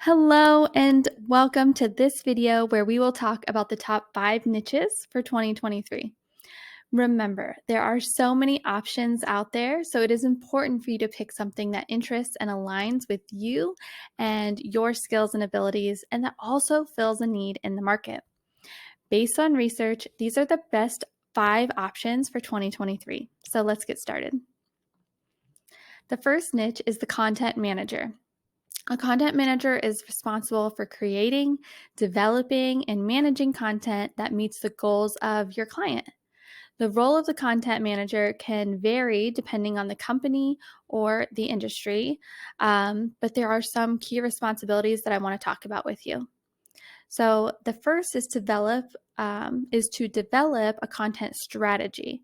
Hello and welcome to this video where we will talk about the top 5 niches for 2023. Remember, there are so many options out there, so it is important for you to pick something that interests and aligns with you and your skills and abilities, and that also fills a need in the market. Based on research, these are the best 5 options for 2023. So let's get started. The first niche is the content manager. A content manager is responsible for creating, developing, and managing content that meets the goals of your client. The role of the content manager can vary depending on the company or the industry, but there are some key responsibilities that I want to talk about with you. So the first is to develop a content strategy.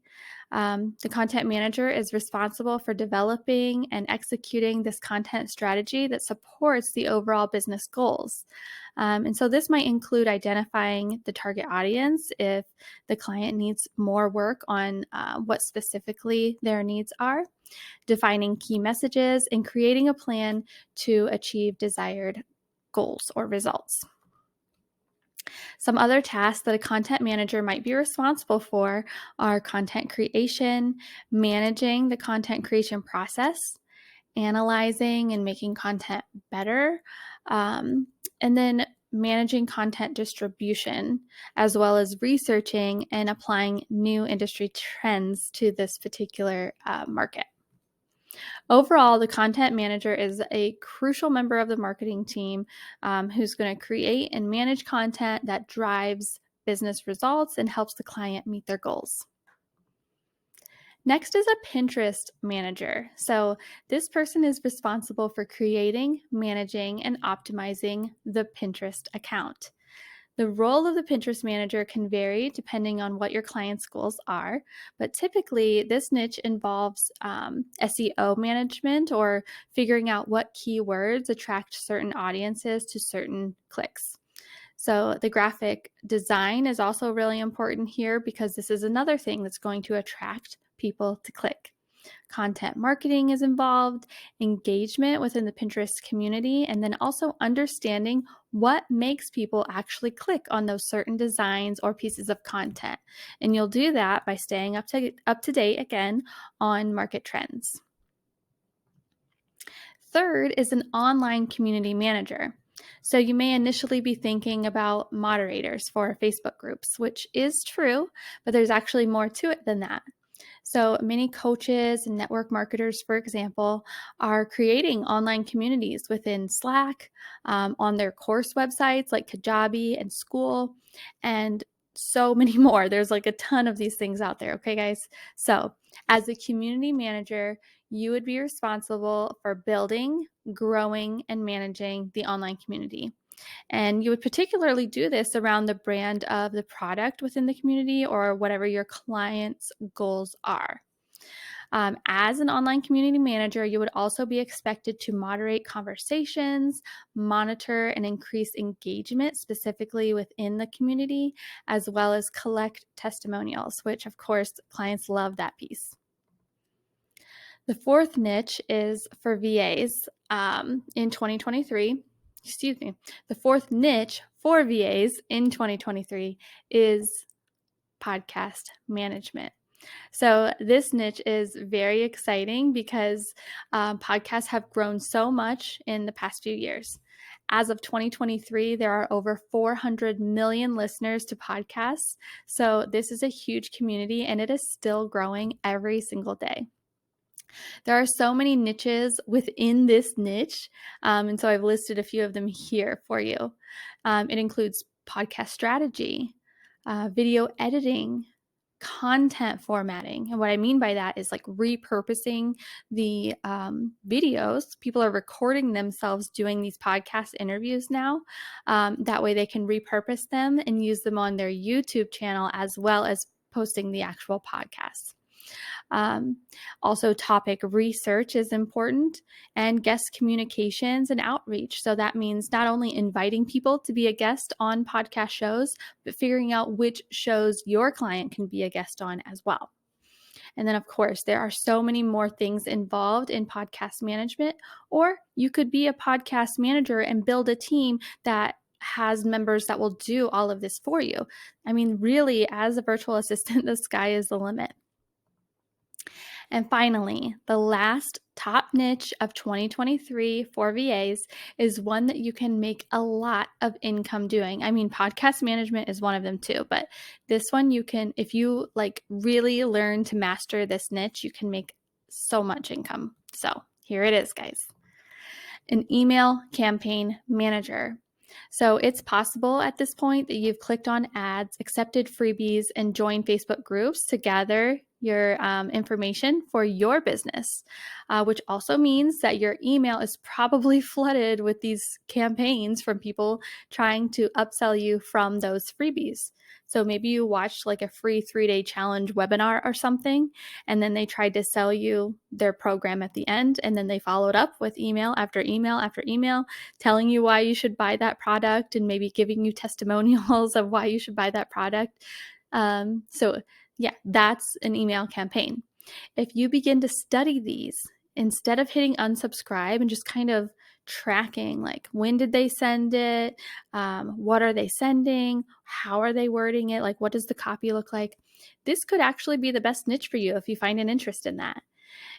The content manager is responsible for developing and executing this content strategy that supports the overall business goals. And so this might include identifying the target audience if the client needs more work on what specifically their needs are, defining key messages, and creating a plan to achieve desired goals or results. Some other tasks that a content manager might be responsible for are content creation, managing the content creation process, analyzing and making content better, and then managing content distribution, as well as researching and applying new industry trends to this particular market. Overall, the content manager is a crucial member of the marketing team who's going to create and manage content that drives business results and helps the client meet their goals. Next is a Pinterest manager. So this person is responsible for creating, managing, and optimizing the Pinterest account. The role of the Pinterest manager can vary depending on what your client's goals are, but typically this niche involves SEO management or figuring out what keywords attract certain audiences to certain clicks. So the graphic design is also really important here because this is another thing that's going to attract people to click. Content marketing is involved, engagement within the Pinterest community, and then also understanding what makes people actually click on those certain designs or pieces of content. And you'll do that by staying up to date again on market trends. Third is an online community manager. So you may initially be thinking about moderators for Facebook groups, which is true, but there's actually more to it than that. So many coaches and network marketers, for example, are creating online communities within Slack, on their course websites like Kajabi and School, and so many more. There's like a ton of these things out there. Okay, guys. So as a community manager, you would be responsible for building, growing, and managing the online community. And you would particularly do this around the brand of the product within the community or whatever your client's goals are. As an online community manager, you would also be expected to moderate conversations, monitor and increase engagement specifically within the community, as well as collect testimonials, which of course clients love that piece. The fourth niche is for VAs in 2023. The fourth niche for VAs in 2023 is podcast management. So this niche is very exciting because podcasts have grown so much in the past few years. As of 2023, there are over 400 million listeners to podcasts. So this is a huge community and it is still growing every single day. There are so many niches within this niche, and so I've listed a few of them here for you. It includes podcast strategy, video editing, content formatting. And what I mean by that is like repurposing the videos. People are recording themselves doing these podcast interviews now. That way they can repurpose them and use them on their YouTube channel as well as posting the actual podcasts. Also, topic research is important, and guest communications and outreach. So that means not only inviting people to be a guest on podcast shows, but figuring out which shows your client can be a guest on as well. And then, of course, there are so many more things involved in podcast management, or you could be a podcast manager and build a team that has members that will do all of this for you. I mean, really, as a virtual assistant, the sky is the limit. And finally, the last top niche of 2023 for VAs is one that you can make a lot of income doing. I mean, podcast management is one of them too, but this one you can, if you like really learn to master this niche, you can make so much income. So here it is, guys. An email campaign manager. So it's possible at this point that you've clicked on ads, accepted freebies, and joined Facebook groups to gather your information for your business, which also means that your email is probably flooded with these campaigns from people trying to upsell you from those freebies. So maybe you watched like a free 3-day challenge webinar or something, and then they tried to sell you their program at the end, and then they followed up with email after email after email telling you why you should buy that product and maybe giving you testimonials of why you should buy that product. So yeah, that's an email campaign. If you begin to study these, instead of hitting unsubscribe and just kind of tracking, like, when did they send it? What are they sending? How are they wording it? Like, what does the copy look like? This could actually be the best niche for you if you find an interest in that.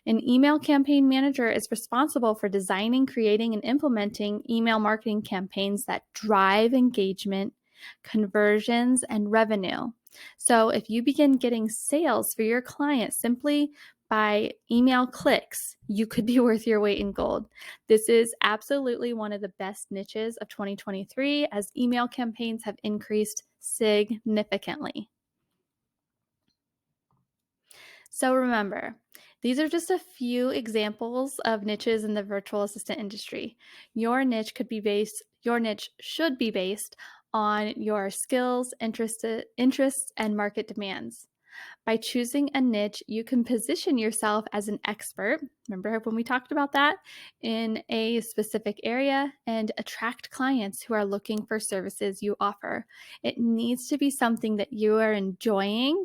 An email campaign manager is responsible for designing, creating, and implementing email marketing campaigns that drive engagement, conversions, and revenue. So if you begin getting sales for your clients simply by email clicks, you could be worth your weight in gold. This is absolutely one of the best niches of 2023 as email campaigns have increased significantly. So remember, these are just a few examples of niches in the virtual assistant industry. Your niche should be based on your skills, interests, and market demands. By choosing a niche, you can position yourself as an expert. Remember when we talked about that in a specific area, and attract clients who are looking for services you offer. It needs to be something that you are enjoying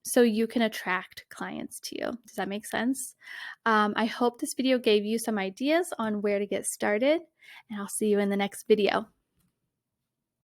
so you can attract clients to you. Does that make sense? I hope this video gave you some ideas on where to get started, and I'll see you in the next video.